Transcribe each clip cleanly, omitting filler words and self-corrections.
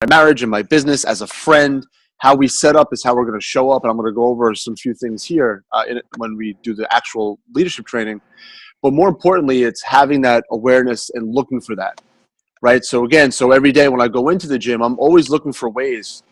marriage and my business, as a friend. How we set up is how we're going to show up. And I'm going to go over some few things here when we do the actual leadership training. But more importantly, it's having that awareness and looking for that, right? So again, every day when I go into the gym, I'm always looking for ways.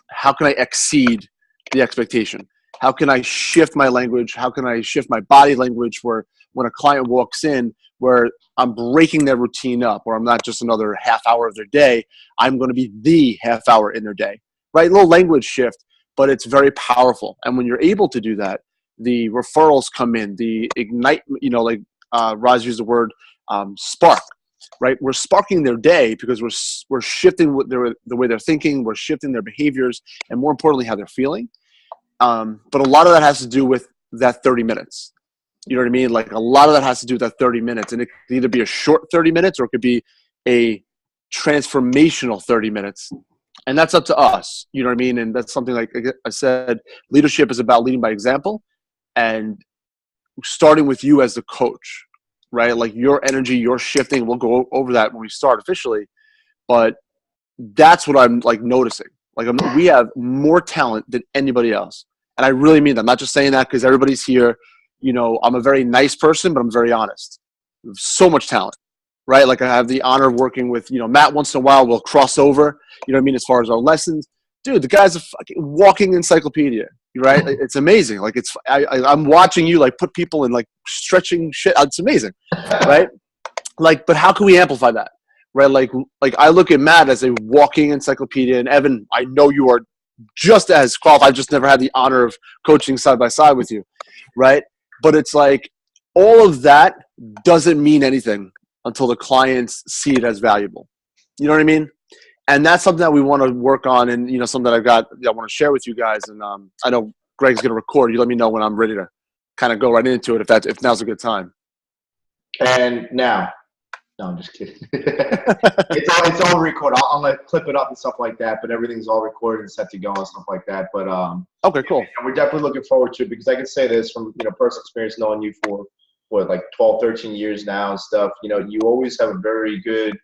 How can I exceed the expectation? How can I shift my language? How can I shift my body language where when a client walks in, where I'm breaking their routine up, or I'm not just another half hour of their day, I'm going to be the half hour in their day, right? A little language shift, but it's very powerful. And when you're able to do that, the referrals come in, the ignite, like Roz used the word spark, right? We're sparking their day because we're shifting the way they're thinking, we're shifting their behaviors, and more importantly, how they're feeling. But a lot of that has to do with that 30 minutes. You know what I mean? Like a lot of that has to do with that 30 minutes. And it can either be a short 30 minutes or it could be a transformational 30 minutes. And that's up to us. You know what I mean? And that's something, like I said, leadership is about leading by example and starting with you as the coach, right? Like your energy, your shifting. We'll go over that when we start officially. But that's what I'm like noticing. Like we have more talent than anybody else. And I really mean that. I'm not just saying that because everybody's here. You know, I'm a very nice person, but I'm very honest. So much talent, right? Like I have the honor of working with, Matt once in a while. We'll cross over, you know what I mean, as far as our lessons. Dude, the guy's a fucking walking encyclopedia, right? It's amazing. Like I'm watching you like put people in like stretching shit. It's amazing, right? Like, but how can we amplify that, right? Like I look at Matt as a walking encyclopedia, and Evan, I know you are just as qualified. I've just never had the honor of coaching side by side with you, right? But it's like all of that doesn't mean anything until the clients see it as valuable. You know what I mean? And that's something that we want to work on, and something that I want to share with you guys. And I know Greg's going to record. You let me know when I'm ready to kind of go right into it if now's a good time. And now, no, I'm just kidding. it's all recorded. I'm gonna clip it up and stuff like that, but everything's all recorded and set to go and stuff like that. But okay, cool. And we're definitely looking forward to it because I can say this from personal experience, knowing you for like 12, 13 years now and stuff. You always have a very good,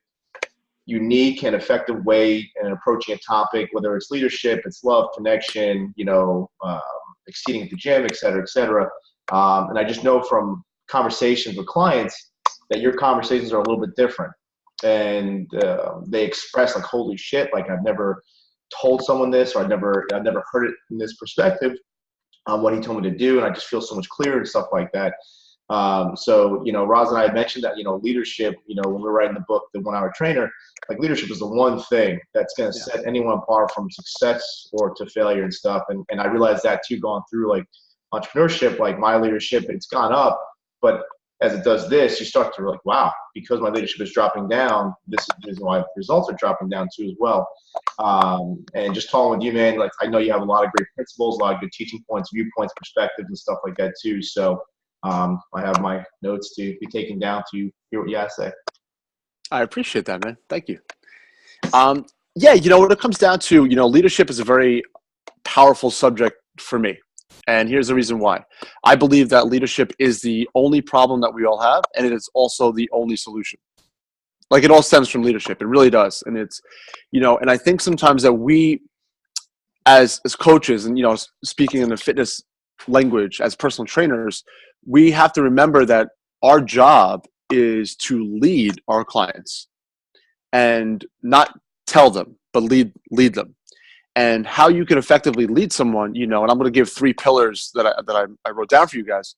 unique, and effective way in approaching a topic, whether it's leadership, it's love, connection, exceeding at the gym, et cetera, et cetera. And I just know from conversations with clients that your conversations are a little bit different, and they express like, holy shit, like I've never told someone this, or I've never heard it in this perspective, what he told me to do, and I just feel so much clearer and stuff like that. So Roz and I had mentioned that leadership, when we're writing the book, The 1 Hour Trainer, like leadership is the one thing that's going to set anyone apart from success or to failure and stuff. And I realized that too, going through like entrepreneurship, like my leadership, it's gone up, but as it does this, you start to like, wow, because my leadership is dropping down, this is the reason why results are dropping down too as well. And just talking with you, man, like I know you have a lot of great principles, a lot of good teaching points, viewpoints, perspectives, and stuff like that too. So I have my notes to be taken down to hear what you have to say. I appreciate that, man. Thank you. Yeah, what it comes down to, leadership is a very powerful subject for me. And here's the reason why. I believe that leadership is the only problem that we all have, and it is also the only solution. Like it all stems from leadership. It really does. And it's, and I think sometimes that we as coaches and, speaking in the fitness language as personal trainers, we have to remember that our job is to lead our clients and not tell them, but lead them. And how you can effectively lead someone, and I'm going to give 3 pillars that I wrote down for you guys,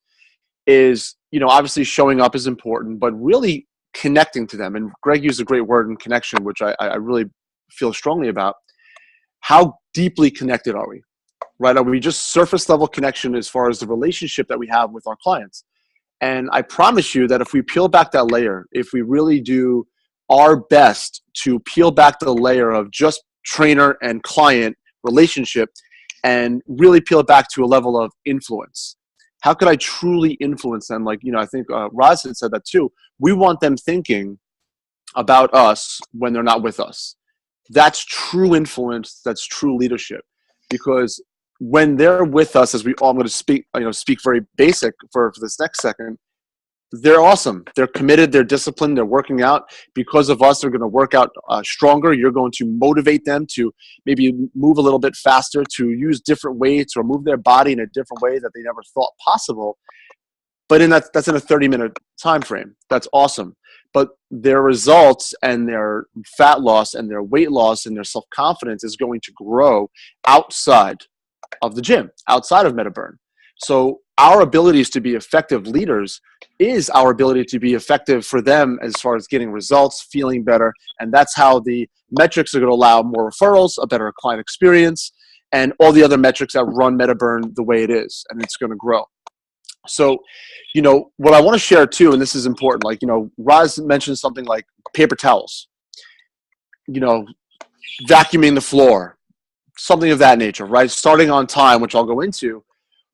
is, obviously showing up is important, but really connecting to them. And Greg used a great word in connection, which I really feel strongly about. How deeply connected are we, right? Are we just surface level connection as far as the relationship that we have with our clients? And I promise you that if we peel back that layer, if we really do our best to peel back the layer of just trainer and client relationship and really peel it back to a level of influence. How could I truly influence them? Like, I think Roz had said that too. We want them thinking about us when they're not with us. That's true influence. That's true leadership. Because when they're with us, I'm going to speak very basic for this next second. they're awesome. They're committed. They're disciplined. They're working out. Because of us, they're going to work out stronger. You're going to motivate them to maybe move a little bit faster, to use different weights or move their body in a different way that they never thought possible. But that's in a 30-minute time frame. That's awesome. But their results and their fat loss and their weight loss and their self-confidence is going to grow outside of the gym, outside of MetaBurn. So our abilities to be effective leaders is our ability to be effective for them as far as getting results, feeling better. And that's how the metrics are going to allow more referrals, a better client experience, and all the other metrics that run MetaBurn the way it is. And it's going to grow. So, what I want to share too, and this is important, like, Roz mentioned something like paper towels, vacuuming the floor, something of that nature, right? Starting on time, which I'll go into.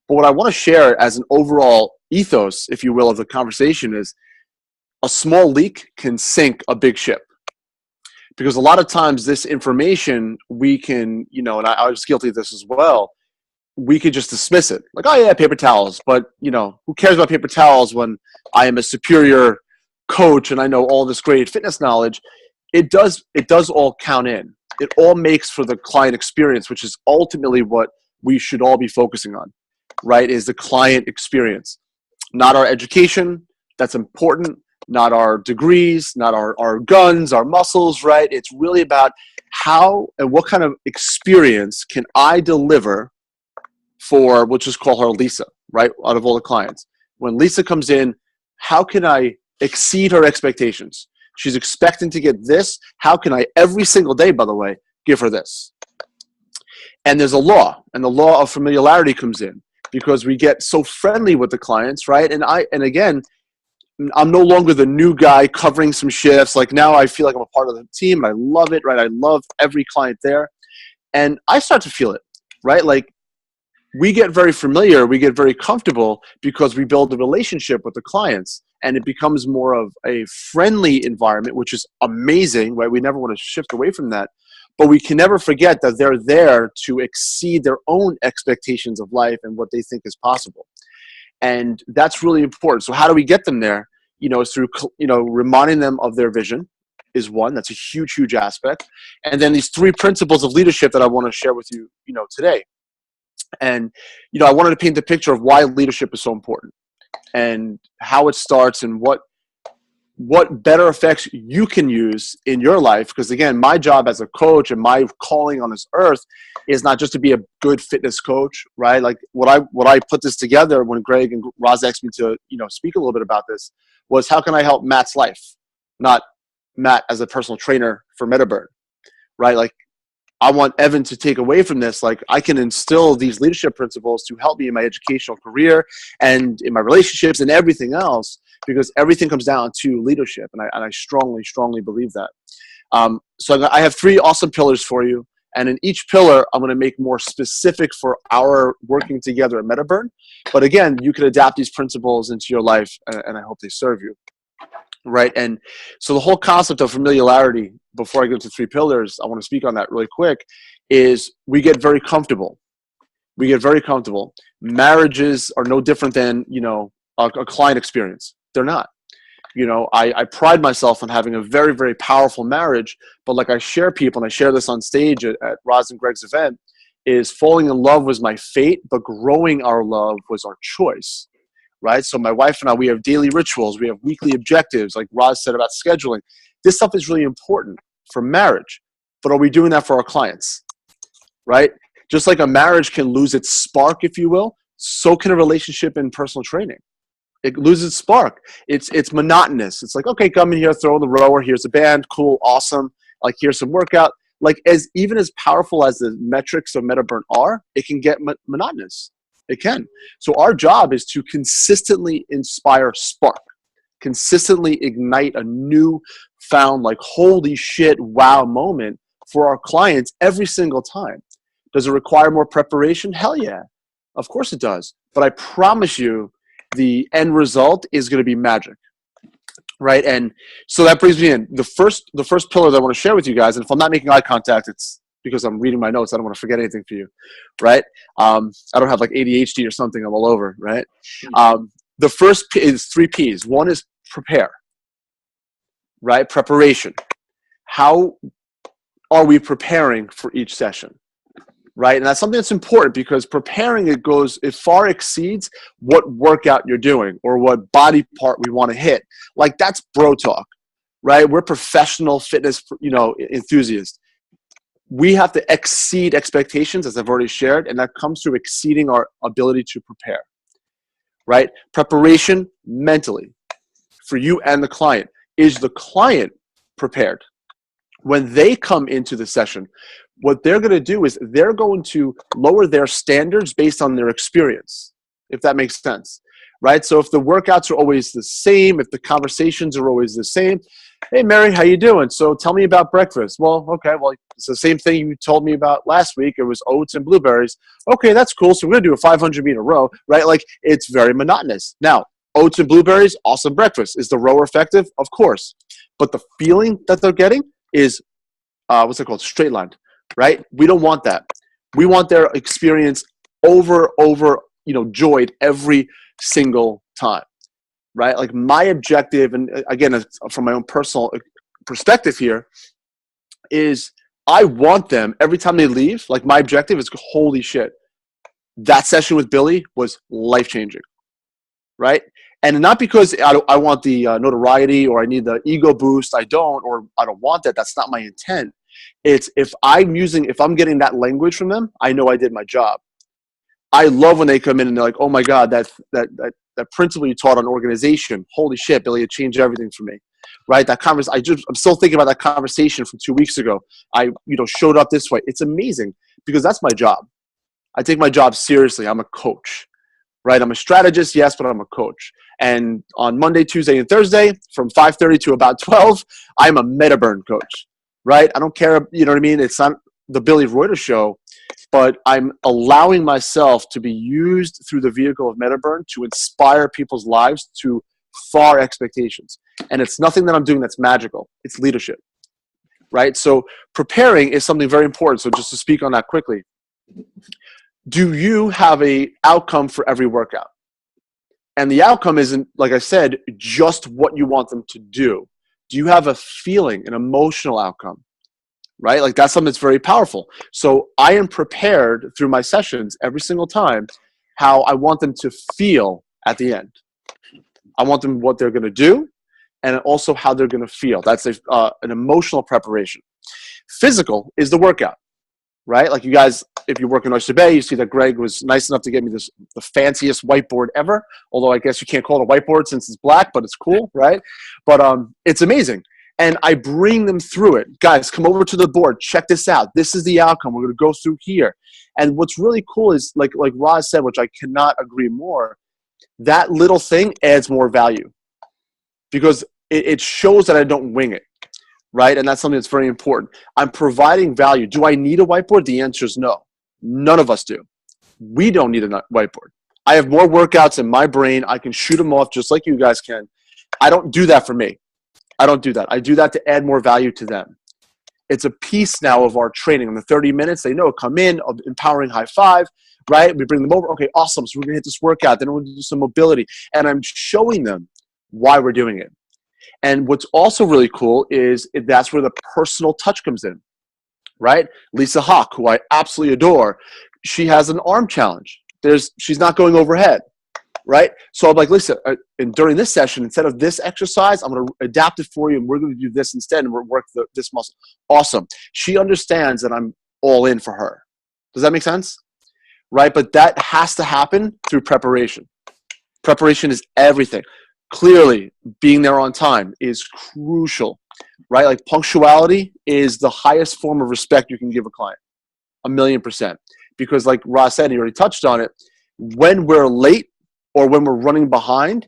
But what I want to share as an overall ethos, if you will, of the conversation is a small leak can sink a big ship. Because a lot of times this information we can, and I was guilty of this as well, we could just dismiss it. Like, oh yeah, paper towels. But, who cares about paper towels when I am a superior coach and I know all this great fitness knowledge? It does all count in. It all makes for the client experience, which is ultimately what we should all be focusing on, right? Is the client experience, not our education. That's important. Not our degrees, not our guns, our muscles, right? It's really about how and what kind of experience can I deliver for, we'll just call her Lisa, right? Out of all the clients. When Lisa comes in, how can I exceed her expectations? She's expecting to get this. How can I, every single day, by the way, give her this? And there's a law, and the law of familiarity comes in because we get so friendly with the clients, right? And again, I'm no longer the new guy covering some shifts. Like, now I feel like I'm a part of the team and I love it, right? I love every client there. And I start to feel it, right? Like, we get very familiar, we get very comfortable because we build a relationship with the clients, and it becomes more of a friendly environment, which is amazing, right? We never want to shift away from that. But we can never forget that they're there to exceed their own expectations of life and what they think is possible. And that's really important. So how do we get them there? Is through, reminding them of their vision is one. That's a huge, huge aspect. And then these 3 principles of leadership that I want to share with you, today. And, I wanted to paint the picture of why leadership is so important and how it starts and what better effects you can use in your life. Because again, my job as a coach and my calling on this earth is not just to be a good fitness coach, right? Like what I put this together when Greg and Roz asked me to, speak a little bit about this was, how can I help Matt's life? Not Matt as a personal trainer for MetaBurn, right? Like, I want Evan to take away from this, like, I can instill these leadership principles to help me in my educational career and in my relationships and everything else, because everything comes down to leadership. And I strongly, strongly believe that. So I have 3 awesome pillars for you. And in each pillar, I'm going to make more specific for our working together at MetaBurn. But again, you can adapt these principles into your life, and I hope they serve you. Right. And so the whole concept of familiarity, before I go to 3 pillars, I want to speak on that really quick, is we get very comfortable. We get very comfortable. Marriages are no different than, a client experience. They're not. I pride myself on having a very, very powerful marriage, but like I share people, and I share this on stage at Roz and Greg's event, is falling in love was my fate, but growing our love was our choice. Right? So my wife and I, we have daily rituals. We have weekly objectives, like Roz said about scheduling. This stuff is really important for marriage, but are we doing that for our clients? Right? Just like a marriage can lose its spark, if you will, so can a relationship in personal training. It loses spark. It's monotonous. It's like, okay, come in here, throw in the rower. Here's a band. Cool. Awesome. Like, here's some workout. Like, even as powerful as the metrics of MetaBurn are, it can get monotonous. It can. So our job is to consistently inspire spark, consistently ignite a new found, like, holy shit, wow moment for our clients every single time. Does it require more preparation? Hell yeah. Of course it does. But I promise you, the end result is going to be magic. Right? And so that brings me in. The first pillar that I want to share with you guys, and if I'm not making eye contact, it's because I'm reading my notes. I don't want to forget anything for you, right? I don't have like ADHD or something. I'm all over, right? The the first P is 3 P's. One is prepare, right? Preparation. How are we preparing for each session, right? And that's something that's important because preparing, it far exceeds what workout you're doing or what body part we want to hit. Like, that's bro talk, right? We're professional fitness, enthusiasts. We have to exceed expectations, as I've already shared, and that comes through exceeding our ability to prepare, right? Preparation mentally for you and the client. Is the client prepared? When they come into the session, what they're going to do is they're going to lower their standards based on their experience, if that makes sense, right? So if the workouts are always the same, if the conversations are always the same, hey, Mary, how you doing? So tell me about breakfast. Well, okay, well, it's the same thing you told me about last week. It was oats and blueberries. Okay, that's cool. So we're going to do a 500-meter row, right? Like, it's very monotonous. Now, oats and blueberries, awesome breakfast. Is the row effective? Of course. But the feeling that they're getting is, what's it called? Straight lined, right? We don't want that. We want their experience over, joyed every single time, right? Like, my objective, and again, from my own personal perspective here, is I want them, every time they leave, like, my objective is, holy shit, that session with Billy was life-changing, right? And not because I want the notoriety or I need the ego boost. I don't want that. That's not my intent. It's if I'm getting that language from them, I know I did my job. I love when they come in and they're like, oh my God, that principle you taught on organization, holy shit, Billy, it changed everything for me, right? That I'm still thinking about that conversation from 2 weeks ago. I showed up this way. It's amazing because that's my job. I take my job seriously. I'm a coach, right? I'm a strategist, yes, but I'm a coach. And on Monday, Tuesday, and Thursday, from 5:30 to about 12, I'm a meta-burn coach, right? I don't care, you know what I mean? It's not the Billy Reuter show, but I'm allowing myself to be used through the vehicle of meta-burn to inspire people's lives to far expectations. And it's nothing that I'm doing that's magical. It's leadership, right? So preparing is something very important. So just to speak on that quickly, do you have a outcome for every workout? And the outcome isn't, like I said, just what you want them to do. Do you have a feeling, an emotional outcome, right? Like, that's something that's very powerful. So I am prepared through my sessions every single time how I want them to feel at the end. I want them what they're going to do and also how they're going to feel. That's an emotional preparation. Physical is the workout, right? Like, you guys, if you work in Oyster Bay, you see that Greg was nice enough to get me the fanciest whiteboard ever. Although I guess you can't call it a whiteboard since it's black, but it's cool, right? But it's amazing. And I bring them through it. Guys, come over to the board. Check this out. This is the outcome. We're going to go through here. And what's really cool is, like Roz said, which I cannot agree more, that little thing adds more value because it shows that I don't wing it, right? And that's something that's very important. I'm providing value. Do I need a whiteboard? The answer is no. None of us do. We don't need a whiteboard. I have more workouts in my brain. I can shoot them off just like you guys can. I don't do that for me. I don't do that. I do that to add more value to them. It's a piece now of our training. In the 30 minutes, they know, come in, empowering high five, right? We bring them over. Okay, awesome. So we're going to hit this workout. Then we're going to do some mobility. And I'm showing them why we're doing it. And what's also really cool is that's where the personal touch comes in, right? Lisa Hawk, who I absolutely adore, she has an arm challenge. She's not going overhead, right? So I'm like, Lisa, and during this session, instead of this exercise, I'm going to adapt it for you, and we're going to do this instead, and we're work this muscle. Awesome. She understands that I'm all in for her. Does that make sense? Right? But that has to happen through preparation. Preparation is everything. Clearly, being there on time is crucial, right? Like, punctuality is the highest form of respect you can give a client, 1,000,000%. Because like Ross said, he already touched on it, when we're late or when we're running behind,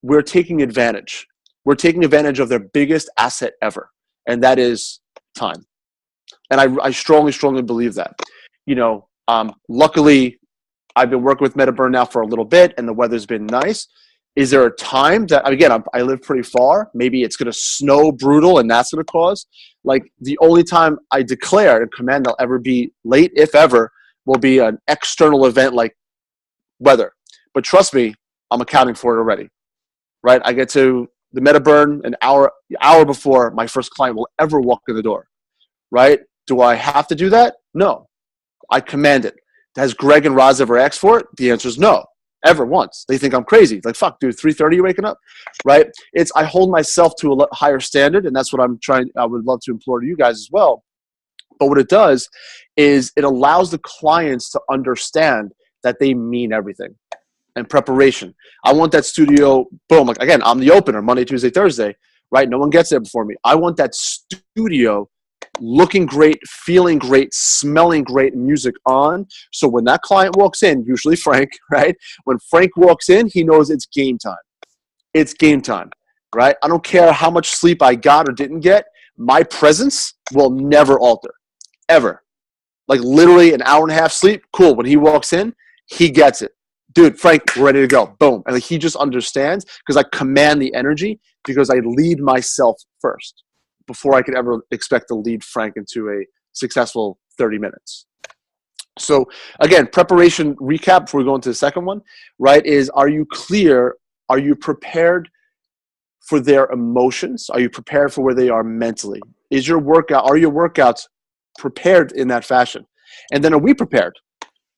we're taking advantage. We're taking advantage of their biggest asset ever, and that is time. And I strongly, strongly believe that. Luckily, I've been working with MetaBurn now for a little bit, and the weather's been nice. Is there a time that, again, I live pretty far, maybe it's going to snow brutal and that's going to cause, like, the only time I declare and command I'll ever be late, if ever, will be an external event like weather. But trust me, I'm accounting for it already, right? I get to the MetaBurn an hour before my first client will ever walk in the door, right? Do I have to do that? No. I command it. Has Greg and Roz ever asked for it? The answer is no. Ever once. They think I'm crazy. Like, fuck, dude, 3:30 you waking up? Right? I hold myself to a higher standard, and that's what I would love to implore to you guys as well. But what it does is it allows the clients to understand that they mean everything. And preparation. I want that studio, boom, like again, I'm the opener, Monday, Tuesday, Thursday, right? No one gets there before me. I want that studio looking great, feeling great, smelling great, music on. So when that client walks in, usually Frank, right? When Frank walks in, he knows it's game time. It's game time, right? I don't care how much sleep I got or didn't get. My presence will never alter, ever. Like literally an hour and a half sleep, cool. When he walks in, he gets it. Dude, Frank, we're ready to go. Boom. And he just understands because I command the energy because I lead myself first before I could ever expect to lead Frank into a successful 30 minutes. So again, preparation recap before we go into the second one, right, is are you clear? Are you prepared for their emotions? Are you prepared for where they are mentally? Are your workouts prepared in that fashion? And then are we prepared?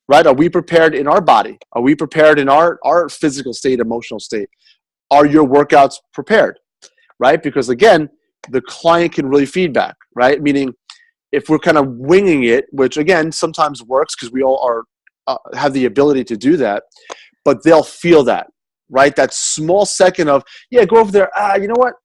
Right? Are we prepared in our body? Are we prepared in our physical state, emotional state? Are your workouts prepared? Right? Because again, the client can really feedback, right? Meaning if we're kind of winging it, which again, sometimes works because we all have the ability to do that, but they'll feel that, right? That small second of, yeah, go over there. You know what?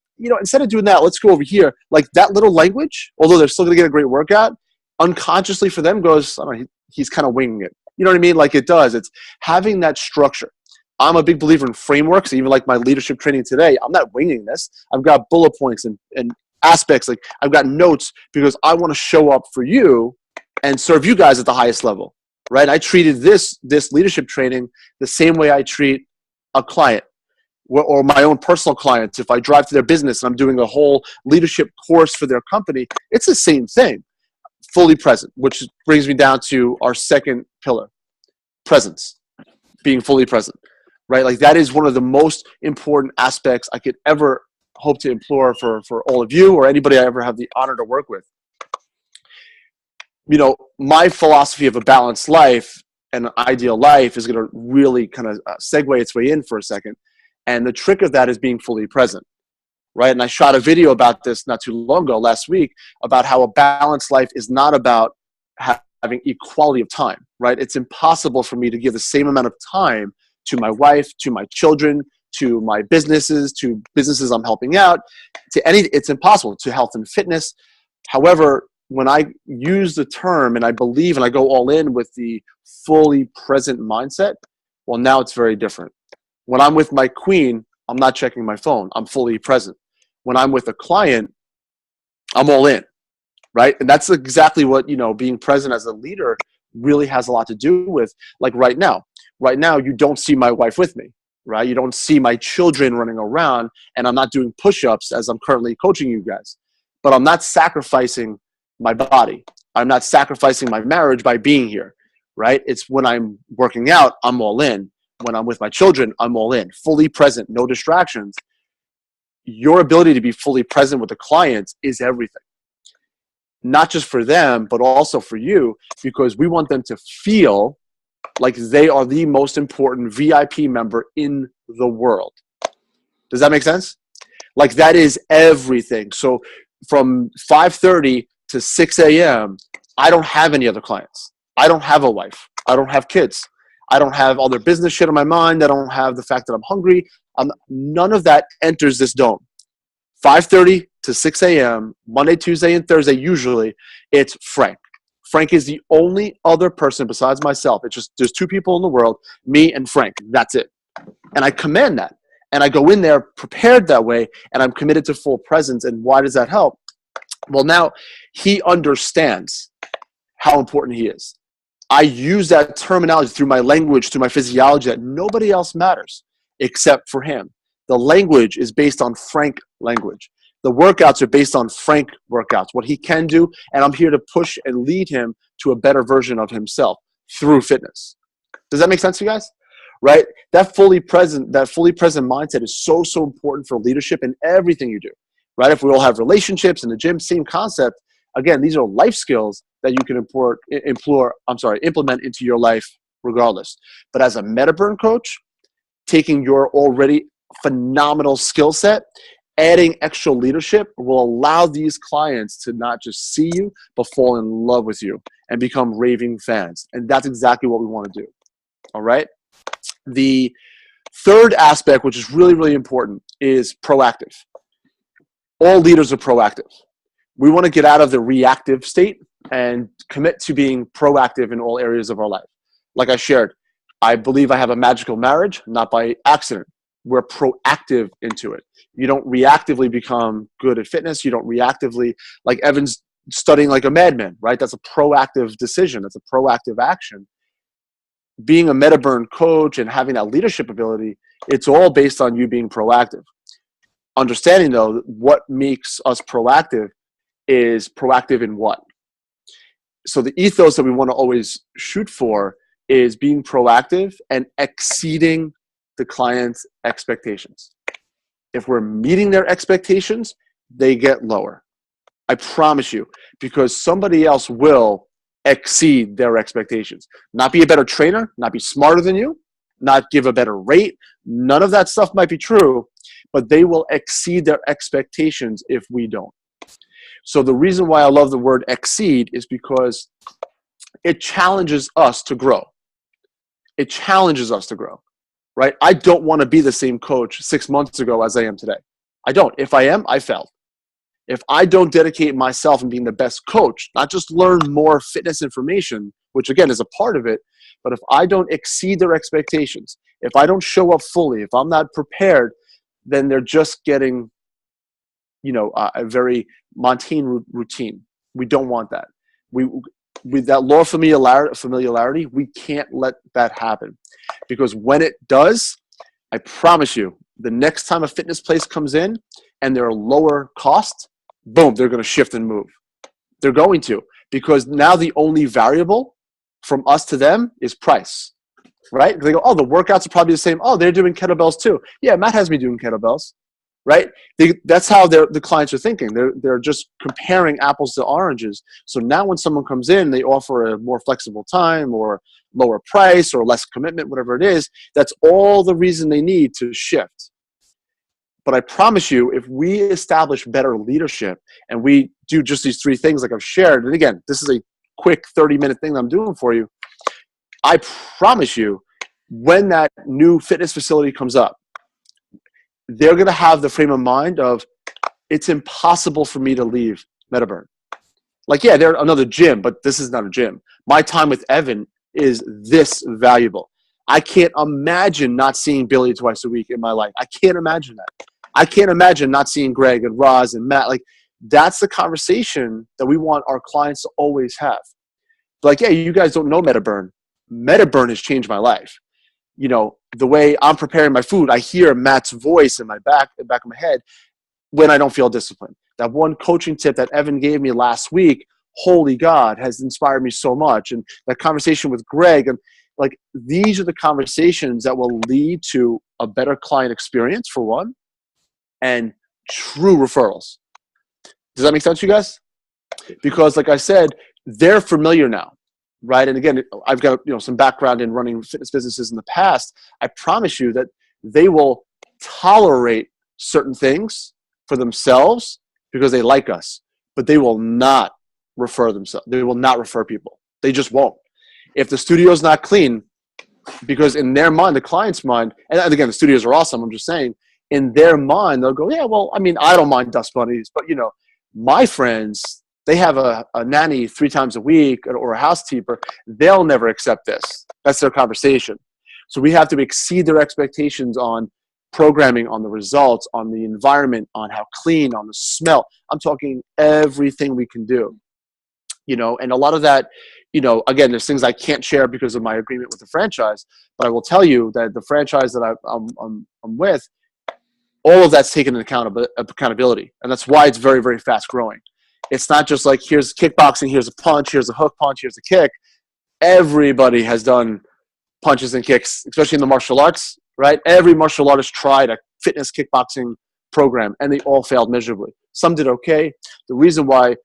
Instead of doing that, let's go over here. Like that little language, although they're still going to get a great workout, unconsciously for them goes, I don't know, he's kind of winging it. You know what I mean? Like it does. It's having that structure. I'm a big believer in frameworks. Even like my leadership training today, I'm not winging this. I've got bullet points and aspects. Like I've got notes because I want to show up for you and serve you guys at the highest level, right? I treated this leadership training the same way I treat a client or my own personal clients. If I drive to their business and I'm doing a whole leadership course for their company, it's the same thing. Fully present, which brings me down to our second pillar, presence, being fully present, right? Like that is one of the most important aspects I could ever hope to implore for all of you or anybody I ever have the honor to work with. My philosophy of a balanced life and an ideal life is going to really kind of segue its way in for a second. And the trick of that is being fully present. Right. And I shot a video about this not too long ago, last week, about how a balanced life is not about having equality of time. Right. It's impossible for me to give the same amount of time to my wife, to my children, to my businesses, to businesses I'm helping out, it's impossible, to health and fitness. However, when I use the term and I believe and I go all in with the fully present mindset, well, now it's very different. When I'm with my queen, I'm not checking my phone. I'm fully present. When I'm with a client, I'm all in, right? And that's exactly what, being present as a leader really has a lot to do with. Like right now, you don't see my wife with me, right? You don't see my children running around and I'm not doing push-ups as I'm currently coaching you guys, but I'm not sacrificing my body. I'm not sacrificing my marriage by being here, right? It's when I'm working out, I'm all in. When I'm with my children, I'm all in, fully present, no distractions. Your ability to be fully present with the clients is everything. Not just for them, but also for you, because we want them to feel like they are the most important VIP member in the world. Does that make sense? Like that is everything. So from 5:30 to 6 a.m., I don't have any other clients. I don't have a wife. I don't have kids. I don't have all their business shit on my mind. I don't have the fact that I'm hungry. None of that enters this dome. 5:30 to 6 a.m., Monday, Tuesday, and Thursday, usually, it's Frank. Frank is the only other person besides myself. It's just, there's two people in the world, me and Frank. That's it. And I command that. And I go in there prepared that way, and I'm committed to full presence. And why does that help? Well, now he understands how important he is. I use that terminology through my language, through my physiology, that nobody else matters except for him. The language is based on Frank language. The workouts are based on Frank workouts, what he can do, and I'm here to push and lead him to a better version of himself through fitness. Does that make sense to you guys? right? That fully present mindset is so, so important for leadership in everything you do, right? If we all have relationships in the gym, same concept. Again, these are life skills that you can implement into your life regardless. But as a MetaBurn coach, taking your already phenomenal skill set, adding extra leadership will allow these clients to not just see you, but fall in love with you and become raving fans. And that's exactly what we want to do. All right. The third aspect, which is really, really important, is proactive. All leaders are proactive. We want to get out of the reactive state and commit to being proactive in all areas of our life. Like I shared, I believe I have a magical marriage, not by accident. We're proactive into it. You don't reactively become good at fitness. You don't reactively, like Evan's studying like a madman, right? That's a proactive decision. That's a proactive action. Being a MetaBurn coach and having that leadership ability, it's all based on you being proactive. Understanding, though, what makes us proactive is proactive in what? So the ethos that we want to always shoot for is being proactive and exceeding the client's expectations. If we're meeting their expectations, they get lower. I promise you, because somebody else will exceed their expectations. Not be a better trainer, not be smarter than you, not give a better rate. None of that stuff might be true, but they will exceed their expectations if we don't. So the reason why I love the word exceed is because it challenges us to grow. It challenges us to grow, right? I don't want to be the same coach 6 months ago as I am today. I don't. If I am, I failed. If I don't dedicate myself in being the best coach, not just learn more fitness information, which again is a part of it, but if I don't exceed their expectations, if I don't show up fully, if I'm not prepared, then they're just getting, a very mundane routine. We don't want that. With that law of familiarity, we can't let that happen, because when it does, I promise you, the next time a fitness place comes in and they're lower cost, boom, they're going to shift and move. They're going to, because now the only variable from us to them is price, right? They go, oh, the workouts are probably the same. Oh, they're doing kettlebells too. Yeah, Matt has me doing kettlebells, right? That's how the clients are thinking. They're just comparing apples to oranges. So now when someone comes in, they offer a more flexible time or lower price or less commitment, whatever it is. That's all the reason they need to shift. But I promise you, if we establish better leadership and we do just these three things like I've shared, and again, this is a quick 30-minute thing that I'm doing for you, I promise you, when that new fitness facility comes up, they're going to have the frame of mind of, it's impossible for me to leave MetaBurn. Like, yeah, they're another gym, but this is not a gym. My time with Evan is this valuable. I can't imagine not seeing Billy twice a week in my life. I can't imagine that. I can't imagine not seeing Greg and Roz and Matt. Like, that's the conversation that we want our clients to always have. Like, yeah, you guys don't know MetaBurn. MetaBurn has changed my life. The way I'm preparing my food, I hear Matt's voice in the back of my head when I don't feel disciplined. That one coaching tip that Evan gave me last week, holy God, has inspired me so much. And that conversation with Greg, and like, these are the conversations that will lead to a better client experience, for one, and true referrals. Does that make sense to you guys? Because like I said, they're familiar now, right? And again, I've got some background in running fitness businesses in the past. I promise you that they will tolerate certain things for themselves because they like us, but they will not refer themselves. They will not refer people. They just won't. If the studio's not clean, because in their mind, the client's mind, and again, the studios are awesome, I'm just saying, in their mind, they'll go, yeah, well, I mean, I don't mind dust bunnies, but my friends, they have a nanny 3 times a week or a housekeeper. They'll never accept this. That's their conversation. So we have to exceed their expectations on programming, on the results, on the environment, on how clean, on the smell. I'm talking everything we can do, and a lot of that, again, there's things I can't share because of my agreement with the franchise, but I will tell you that the franchise that I'm with, all of that's taken into accountability. And that's why it's very, very fast growing. It's not just like, here's kickboxing, here's a punch, here's a hook punch, here's a kick. Everybody has done punches and kicks, especially in the martial arts, right? Every martial artist tried a fitness kickboxing program, and they all failed miserably. Some did okay. The reason why,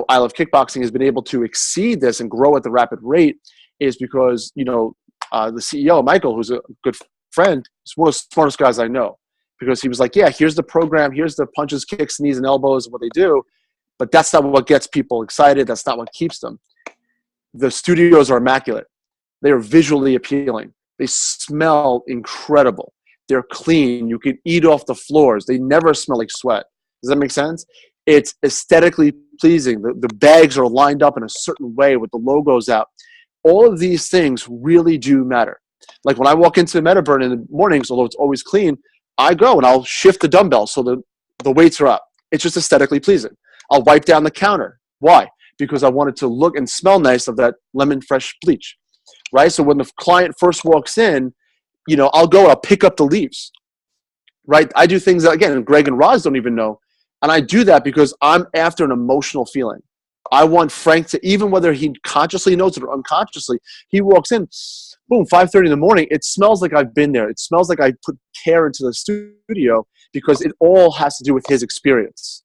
I Love Kickboxing has been able to exceed this and grow at the rapid rate is because, the CEO, Michael, who's a good friend, is one of the smartest guys I know, because he was like, yeah, here's the program, here's the punches, kicks, knees, and elbows, what they do, but that's not what gets people excited. That's not what keeps them. The studios are immaculate. They are visually appealing. They smell incredible. They're clean. You can eat off the floors. They never smell like sweat. Does that make sense? It's aesthetically pleasing. The bags are lined up in a certain way with the logos out. All of these things really do matter. Like when I walk into Metaburn in the mornings, although it's always clean, I go and I'll shift the dumbbells so the weights are up. It's just aesthetically pleasing. I'll wipe down the counter. Why? Because I want it to look and smell nice of that lemon fresh bleach, right? So when the client first walks in, I'll go and I'll pick up the leaves, right? I do things that, again, Greg and Roz don't even know. And I do that because I'm after an emotional feeling. I want Frank to, even whether he consciously knows it or unconsciously, he walks in, boom, 5:30 in the morning. It smells like I've been there. It smells like I put care into the studio because it all has to do with his experience,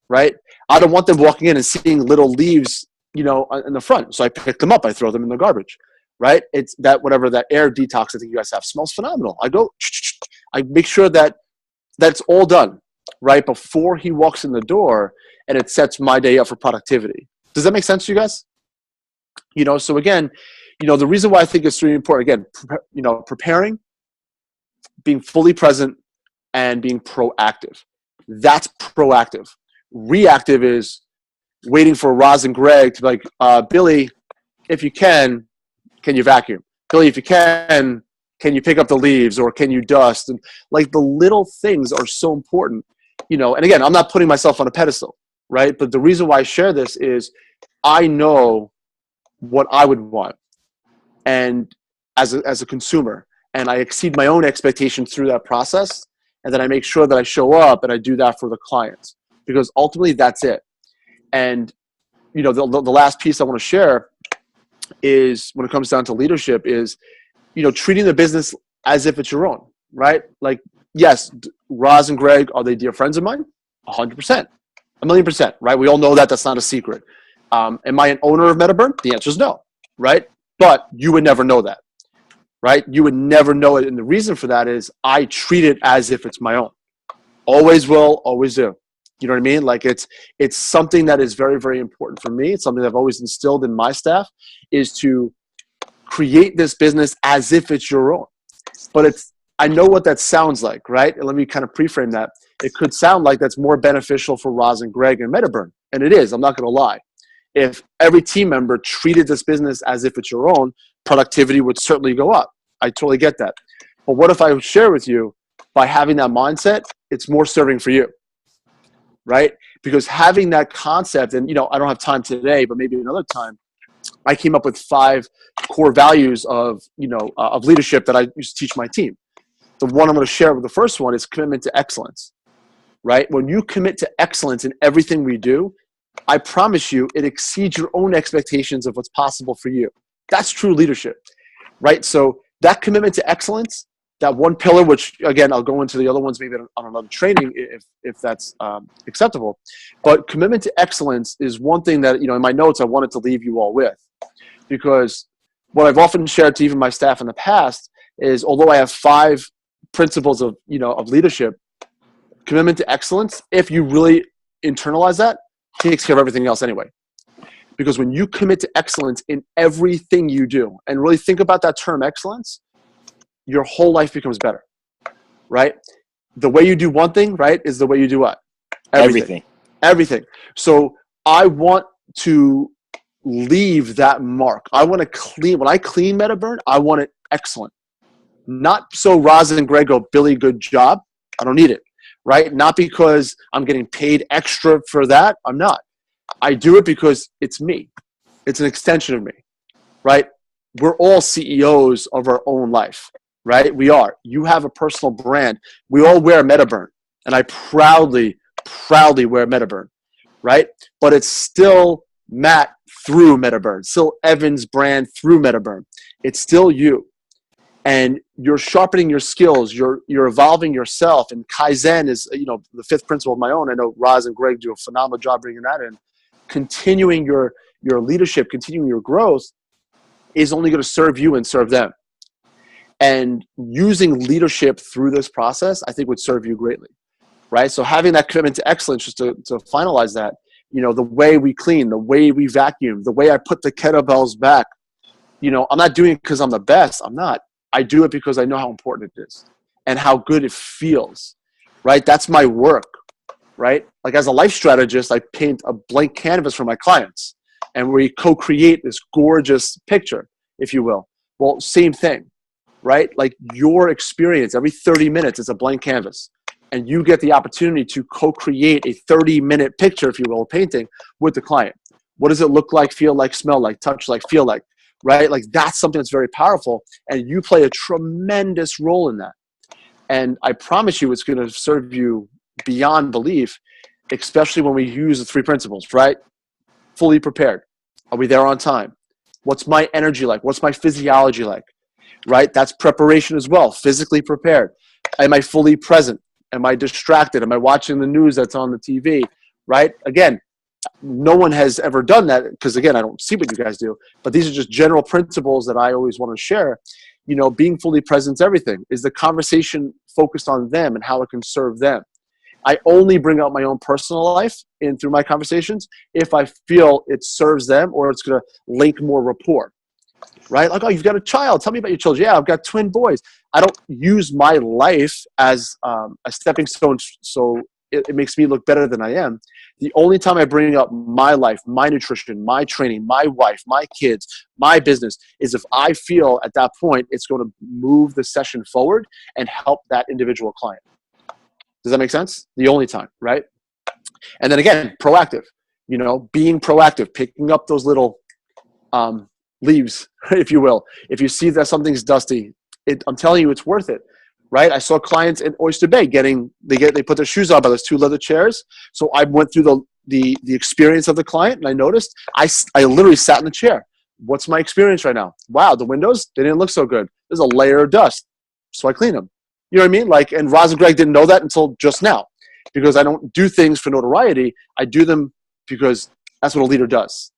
right? I don't want them walking in and seeing little leaves, in the front. So I pick them up. I throw them in the garbage, right? It's that whatever that air detox I think you guys have smells phenomenal. I go, I make sure that that's all done right before he walks in the door, and it sets my day up for productivity. Does that make sense to you guys? So again, the reason why I think it's really important, again, preparing, being fully present, and being proactive. That's proactive. Reactive is waiting for Roz and Greg to be like, Billy, if you can you vacuum? Billy, if you can you pick up the leaves, or can you dust? And like the little things are so important, and again, I'm not putting myself on a pedestal, right? But the reason why I share this is I know what I would want, and as a consumer, and I exceed my own expectations through that process, and then I make sure that I show up and I do that for the clients, because ultimately that's it. And the last piece I want to share is, when it comes down to leadership, is treating the business as if it's your own, right? Like, yes, Roz and Greg, are they dear friends of mine? 100%, 1,000,000%, right? We all know that. That's not a secret. Am I an owner of Metaburn? The answer is no, right? But you would never know that, right? You would never know it. And the reason for that is I treat it as if it's my own. Always will, always do. You know what I mean? Like it's something that is very, very important for me. It's something that I've always instilled in my staff, is to create this business as if it's your own. But I know what that sounds like, right? And let me kind of pre-frame that. It could sound like that's more beneficial for Roz and Greg and Metaburn. And it is, I'm not going to lie. If every team member treated this business as if it's your own, productivity would certainly go up. I totally get that. But what if I share with you, by having that mindset, it's more serving for you, right? Because having that concept, and I don't have time today, but maybe another time, I came up with 5 core values of leadership that I used to teach my team. The one I'm going to share with the first one is commitment to excellence, right? When you commit to excellence in everything we do, I promise you, it exceeds your own expectations of what's possible for you. That's true leadership, right? So that commitment to excellence, that one pillar, which again, I'll go into the other ones maybe on another training if that's acceptable. But commitment to excellence is one thing that, in my notes, I wanted to leave you all with, because what I've often shared to even my staff in the past is, although I have 5 principles of leadership, commitment to excellence, if you really internalize that, takes care of everything else anyway. Because when you commit to excellence in everything you do, and really think about that term excellence, your whole life becomes better, right? The way you do one thing, right, is the way you do what? Everything. So I want to leave that mark. I want to clean, when I clean Metaburn, I want it excellent. Not so Roz and Greg go, Billy, good job. I don't need it, right? Not because I'm getting paid extra for that. I'm not. I do it because it's me. It's an extension of me, right? We're all CEOs of our own life, right? We are. You have a personal brand. We all wear Metaburn, and I proudly wear Metaburn, right? But it's still Matt through Metaburn, still Evan's brand through Metaburn. It's still you. and you're sharpening your skills, you're evolving yourself. And Kaizen is, the fifth principle of my own. I know Roz and Greg do a phenomenal job bringing that in. Continuing your leadership, continuing your growth is only going to serve you and serve them. And using leadership through this process, I think would serve you greatly, right? So having that commitment to excellence, just to finalize that, the way we clean, the way we vacuum, the way I put the kettlebells back, I'm not doing it because I'm the best. I'm not. I do it because I know how important it is and how good it feels, right? That's my work, right? Like as a life strategist, I paint a blank canvas for my clients and we co-create this gorgeous picture, if you will. Well, same thing, right? Like your experience every 30 minutes is a blank canvas and you get the opportunity to co-create a 30-minute picture, if you will, a painting with the client. What does it look like, feel like, smell like, touch like, feel like, right? Like that's something that's very powerful and you play a tremendous role in that. And I promise you it's going to serve you beyond belief, especially when we use the three principles, right? Fully prepared. Are we there on time? What's my energy like? What's my physiology like? Right? That's preparation as well. Physically prepared. Am I fully present? Am I distracted? Am I watching the news that's on the TV? Right? Again, no one has ever done that because, again, I don't see what you guys do. But these are just general principles that I always want to share. Being fully present is everything. Is the conversation focused on them and how it can serve them? I only bring out my own personal life in through my conversations if I feel it serves them or it's going to link more rapport, right? Like, oh, you've got a child. Tell me about your children. Yeah, I've got twin boys. I don't use my life as a stepping stone so it makes me look better than I am. The only time I bring up my life, my nutrition, my training, my wife, my kids, my business is if I feel at that point it's going to move the session forward and help that individual client. Does that make sense? The only time, right? And then again, proactive, being proactive, picking up those little leaves, if you will. If you see that something's dusty, I'm telling you, it's worth it, right? I saw clients in Oyster Bay they put their shoes on by those two leather chairs. So I went through the experience of the client and I noticed I literally sat in the chair. What's my experience right now? Wow, the windows, they didn't look so good. There's a layer of dust. So I cleaned them. You know what I mean? Like, and Roz and Greg didn't know that until just now because I don't do things for notoriety. I do them because that's what a leader does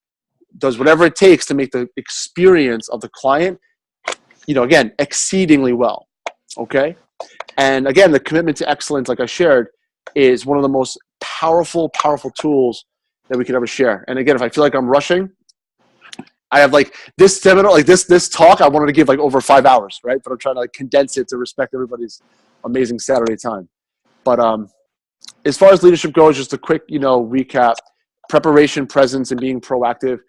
whatever it takes to make the experience of the client, again, exceedingly well. Okay. And again, the commitment to excellence, like I shared, is one of the most powerful tools that we could ever share. And again, if I feel like I'm rushing, I have like this seminar, like this talk, I wanted to give like over 5 hours, right? But I'm trying to like condense it to respect everybody's amazing Saturday time. But as far as leadership goes, just a quick, recap: preparation, presence, and being proactive.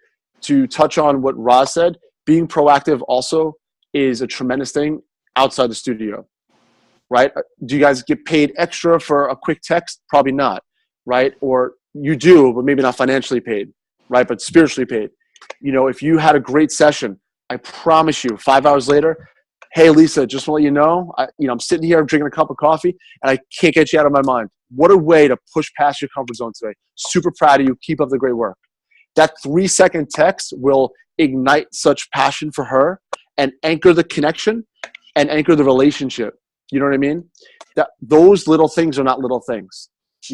To touch on what Roz said, being proactive also is a tremendous thing outside the studio, right? Do you guys get paid extra for a quick text? Probably not, right? Or you do, but maybe not financially paid, right? But spiritually paid. If you had a great session, I promise you, 5 hours later, hey, Lisa, just want to let you know, I'm sitting here drinking a cup of coffee and I can't get you out of my mind. What a way to push past your comfort zone today. Super proud of you. Keep up the great work. That 3-second text will ignite such passion for her and anchor the connection and anchor the relationship. You know what I mean? Those little things are not little things.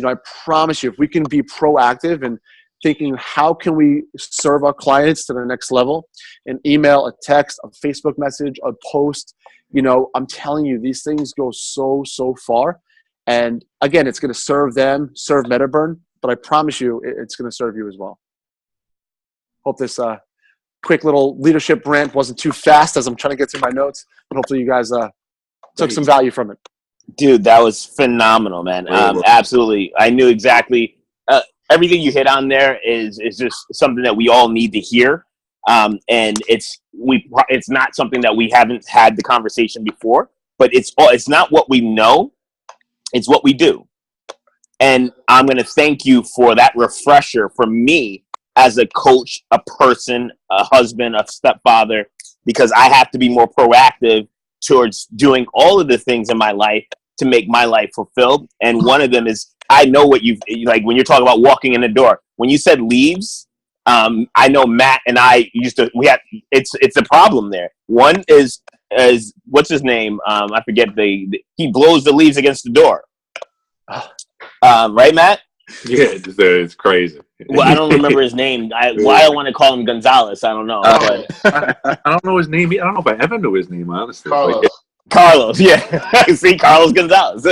I promise you, if we can be proactive and thinking, how can we serve our clients to the next level? An email, a text, a Facebook message, a post, I'm telling you, these things go so far. And again, it's going to serve them, serve Metaburn, but I promise you, it's going to serve you as well. Hope this quick little leadership rant wasn't too fast as I'm trying to get through my notes, but hopefully you guys took some value from it. Dude, that was phenomenal, man. Absolutely. I knew exactly everything you hit on there is just something that we all need to hear. And it's not something that we haven't had the conversation before, but it's not what we know, it's what we do. And I'm going to thank you for that refresher for me as a coach, a person, a husband, a stepfather, because I have to be more proactive towards doing all of the things in my life to make my life fulfilled. And one of them is, I know what like when you're talking about walking in the door, when you said leaves, I know Matt and I it's a problem there. One is as what's his name? I forget he blows the leaves against the door. Right, Matt? Yeah, it's crazy. Well, I don't remember his name. Why I want to call him Gonzalez, I don't know. I don't know his name. I don't know if I ever knew his name, honestly. Carlos, yeah. See, Carlos Gonzalez.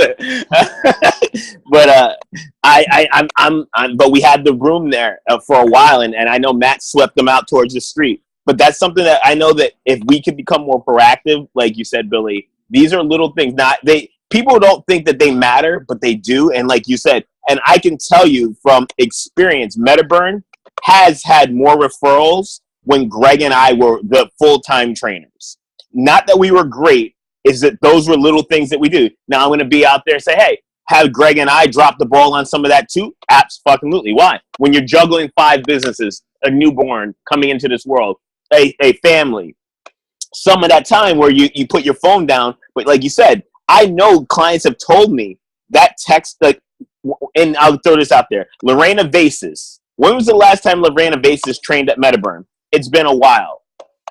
But but we had the room there for a while, and I know Matt swept them out towards the street. But that's something that I know that if we could become more proactive, like you said, Billy, these are little things. People don't think that they matter, but they do. And like you said, and I can tell you from experience, Metaburn has had more referrals when Greg and I were the full-time trainers. Not that we were great, is that those were little things that we do. Now I'm going to be out there and say, hey, have Greg and I drop the ball on some of that too? Absolutely. Why? When you're juggling 5 businesses, a newborn coming into this world, a family, some of that time where you put your phone down, but like you said, I know clients have told me that text, like, and I'll throw this out there. Lorena Vases. When was the last time Lorena Vases trained at Metaburn? It's been a while.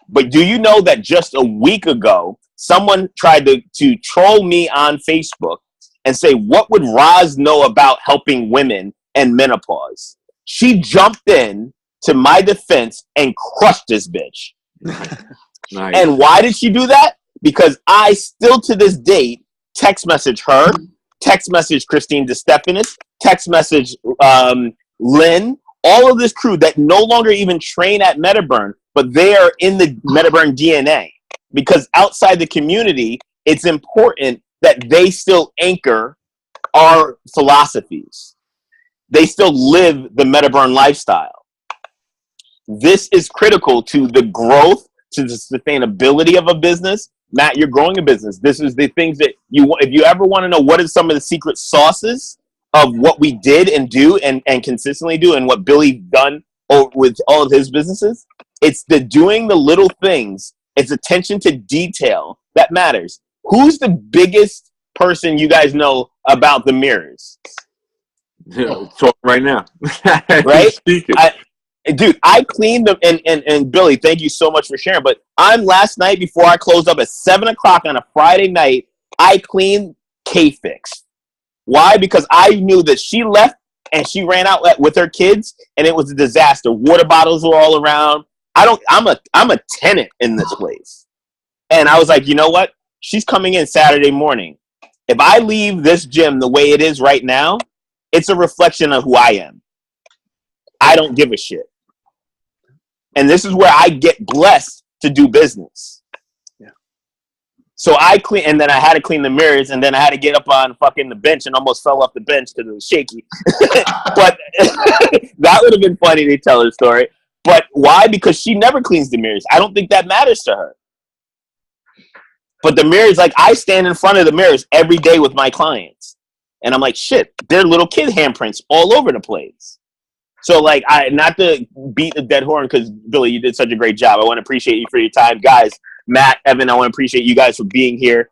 But do you know that just a week ago, someone tried to troll me on Facebook and say, what would Roz know about helping women and menopause? She jumped in to my defense and crushed this bitch. Nice. And why did she do that? Because I still to this date text message her, text message Christine DeStefanis, text message Lynn, all of this crew that no longer even train at Metaburn, but they are in the Metaburn DNA. Because outside the community, it's important that they still anchor our philosophies. They still live the Metaburn lifestyle. This is critical to the growth, to the sustainability of a business. Matt, you're growing a business. This is the things that if you ever want to know what is some of the secret sauces of what we did and do and consistently do and what Billy done with all of his businesses, it's doing the little things. It's attention to detail that matters. Who's the biggest person you guys know about the mirrors? Talk right now. Right? Dude, I cleaned them, and Billy, thank you so much for sharing, but last night before I closed up at 7 o'clock on a Friday night, I cleaned K-Fix. Why? Because I knew that she left and she ran out with her kids, and it was a disaster. Water bottles were all around. I'm a tenant in this place. And I was like, you know what? She's coming in Saturday morning. If I leave this gym the way it is right now, it's a reflection of who I am. I don't give a shit. And this is where I get blessed to do business. Yeah. So I clean, and then I had to clean the mirrors, and then I had to get up on fucking the bench and almost fell off the bench because it was shaky. But that would have been funny to tell her story. But why? Because she never cleans the mirrors. I don't think that matters to her. But the mirrors, like, I stand in front of the mirrors every day with my clients. And I'm like, shit, they're little kid handprints all over the place. So, like, not to beat the dead horn, because, Billy, you did such a great job. I want to appreciate you for your time. Guys, Matt, Evan, I want to appreciate you guys for being here.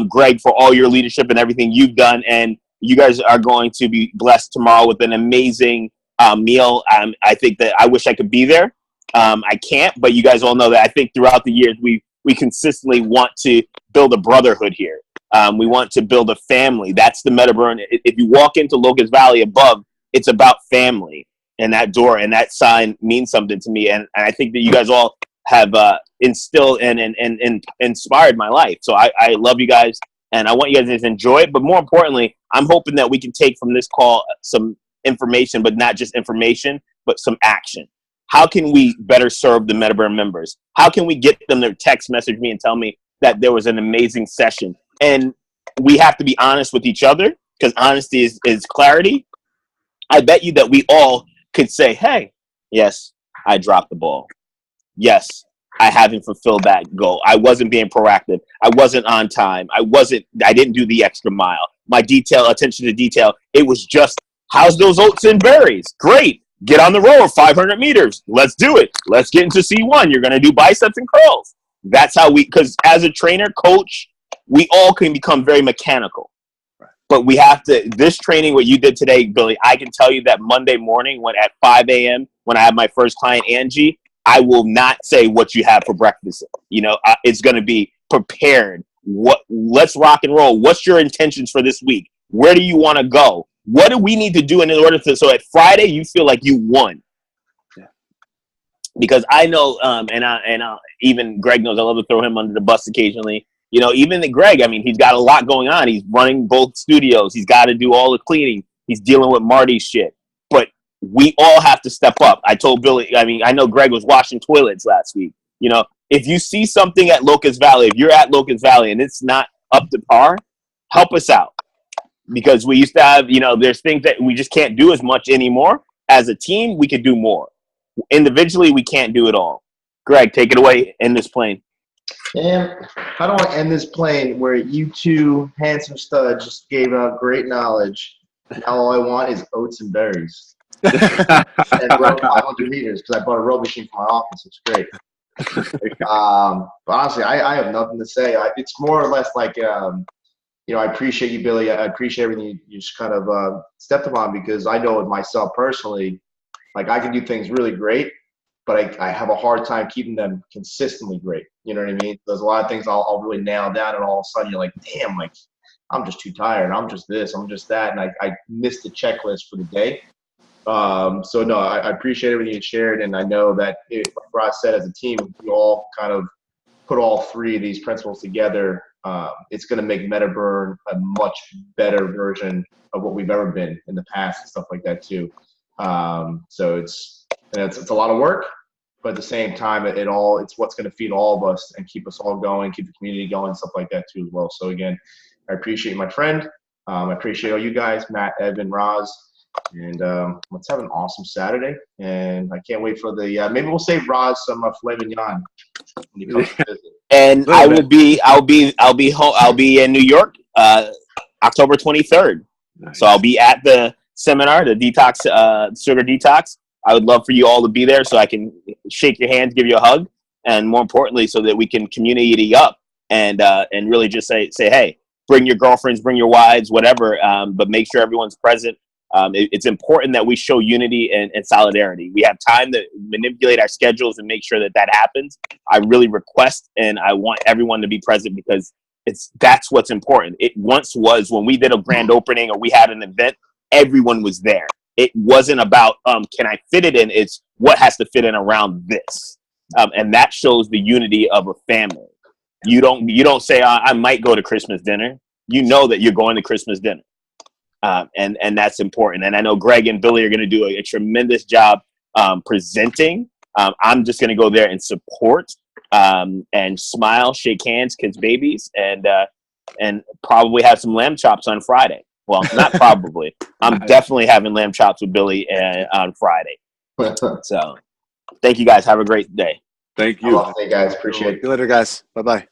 Greg, for all your leadership and everything you've done. And you guys are going to be blessed tomorrow with an amazing meal. I think that I wish I could be there. I can't, but you guys all know that I think throughout the years we consistently want to build a brotherhood here. We want to build a family. That's the Metaburn. If you walk into Locust Valley above, it's about family. And that door and that sign means something to me. And I think that you guys all have instilled and inspired my life. So I love you guys, and I want you guys to enjoy it. But more importantly, I'm hoping that we can take from this call some information, but not just information, but some action. How can we better serve the Metaburn members? How can we get them to text message me and tell me that there was an amazing session? And we have to be honest with each other, because honesty is clarity. I bet you that we all could say, hey, yes, I dropped the ball. Yes, I haven't fulfilled that goal. I wasn't being proactive. I wasn't on time. I didn't do the extra mile. My attention to detail, it was just, how's those oats and berries? Great. Get on the rower, 500 meters. Let's do it. Let's get into C1. You're going to do biceps and curls. That's how because as a trainer, coach, we all can become very mechanical. But we have to, this training, what you did today, Billy, I can tell you that Monday morning when at 5 a.m., when I have my first client, Angie, I will not say what you have for breakfast. You know, it's going to be, prepared. Let's rock and roll. What's your intentions for this week? Where do you want to go? What do we need to do in order to, so at Friday you feel like you won? Because I know, even Greg knows I love to throw him under the bus occasionally. You know, even Greg, I mean, he's got a lot going on. He's running both studios. He's got to do all the cleaning. He's dealing with Marty's shit. But we all have to step up. I told Billy, I mean, I know Greg was washing toilets last week. You know, if you see something at Locust Valley, if you're at Locust Valley and it's not up to par, help us out. Because we used to have, you know, there's things that we just can't do as much anymore. As a team, we could do more. Individually, we can't do it all. Greg, take it away in this plane. And how do I end this plane where you two handsome studs just gave out great knowledge? Now all I want is oats and berries. And run 500 meters because I bought a row machine for my office. It's great. But honestly, I have nothing to say. It's more or less like, you know, I appreciate you, Billy. I appreciate everything you just kind of stepped upon, because I know with myself personally, like I can do things really great, but I have a hard time keeping them consistently great. You know what I mean? There's a lot of things I'll really nail down, and all of a sudden you're like, damn, like I'm just too tired. I'm just this, I'm just that. And I missed the checklist for the day. So no, I appreciate everything you shared. And I know that, like Rod said, as a team, we all kind of put all three of these principles together. It's going to make Metaburn a much better version of what we've ever been in the past and stuff like that too. So it's a lot of work, but at the same time, it's what's going to feed all of us and keep us all going, keep the community going, stuff like that too as well. So again, I appreciate my friend. I appreciate all you guys, Matt, Evan, Roz, and let's have an awesome Saturday. And I can't wait for the maybe we'll save Roz some filet mignon when he comes to visit. And I'll be in New York, October 23rd. Nice. So I'll be at the seminar, the detox, sugar detox. I would love for you all to be there so I can shake your hands, give you a hug, and more importantly, so that we can community up and really just say, hey, bring your girlfriends, bring your wives, whatever, but make sure everyone's present. It's important that we show unity and solidarity. We have time to manipulate our schedules and make sure that happens. I really request and I want everyone to be present because that's what's important. It once was when we did a grand opening or we had an event, everyone was there. It wasn't about, can I fit it in? It's what has to fit in around this. And that shows the unity of a family. You don't say, I might go to Christmas dinner. You know that you're going to Christmas dinner. And that's important. And I know Greg and Billy are going to do a tremendous job presenting. I'm just going to go there and support and smile, shake hands, kiss babies, and probably have some lamb chops on Friday. Well, not probably. I'm definitely having lamb chops with Billy on Friday. So thank you guys. Have a great day. Thank you. Hey guys, appreciate it. See you later, guys. Bye-bye.